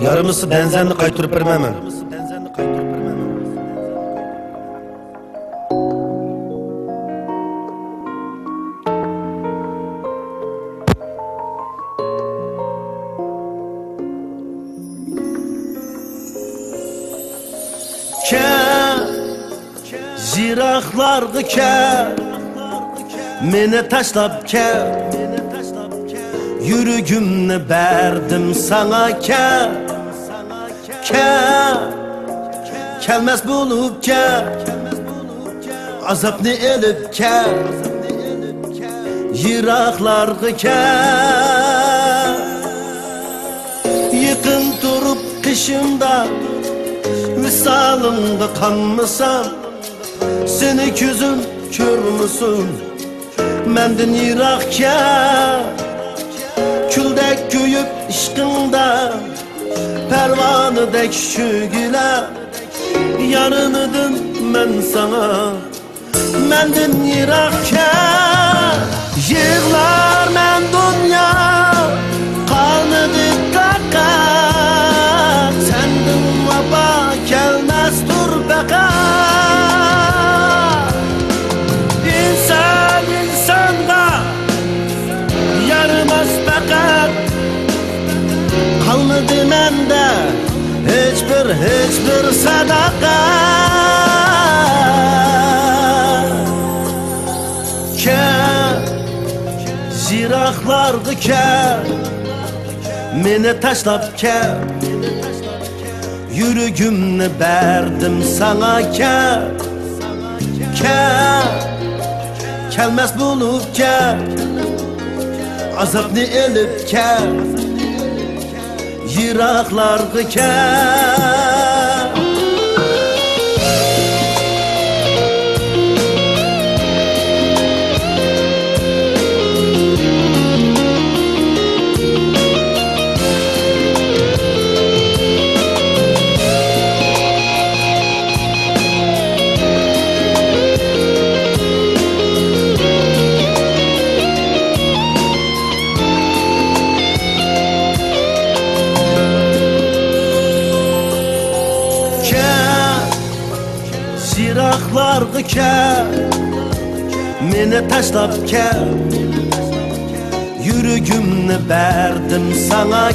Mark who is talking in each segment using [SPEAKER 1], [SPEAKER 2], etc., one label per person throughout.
[SPEAKER 1] Yarımısı denzenli kaytırıp vermemem. Jiraklardı meni taşlap yürügümni berdim sana kelmez bulup azapni elip jiraklardı yıkın durup kışımda visalımda kanmısam seni küzüm kör müsün mendin yirakka küldek köyüp işkında pervanıdek şügüle yarınıdım men sana mendin yirakka yığlar men dünya kalmadı kaka sendin vaba gelmez dur beka kalmadı mende hiçbir sadaka jiraklardı meni taşlap yürügümni berdim sana kelmez bulup azapni elip jiraklardı jiraklardı meni taşlap yürügümni berdim sana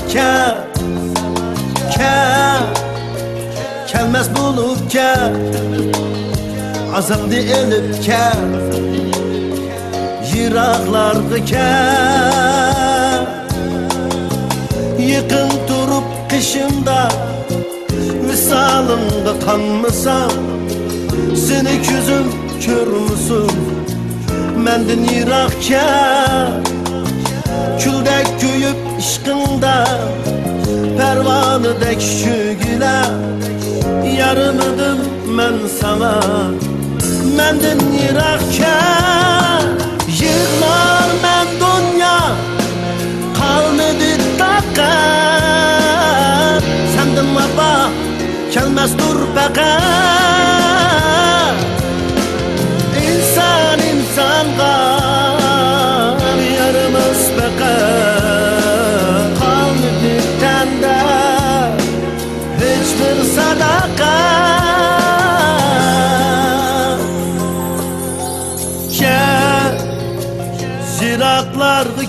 [SPEAKER 1] kelmez bulup azapni elip jiraklardı yıkın durup kışımda visalımda kanmısam seni küzüm kör müsün mendin yirakka küldek köyüp işkında pervanıdek şügüle yarınıdım men sana mendin yirakka yığlar men dünya kalmadı taka sendin vaba gelmez dur beka İnsanға yarımız beka kalmadı tende hiçbir sadaka jiraklardı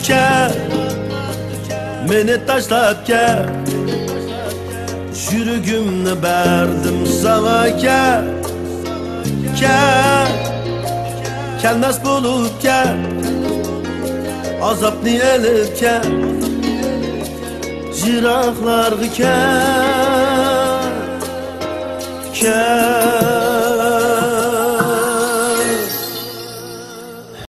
[SPEAKER 1] meni taşlap yürügümni berdim sana kelmez bulup azapni elip jiraklardı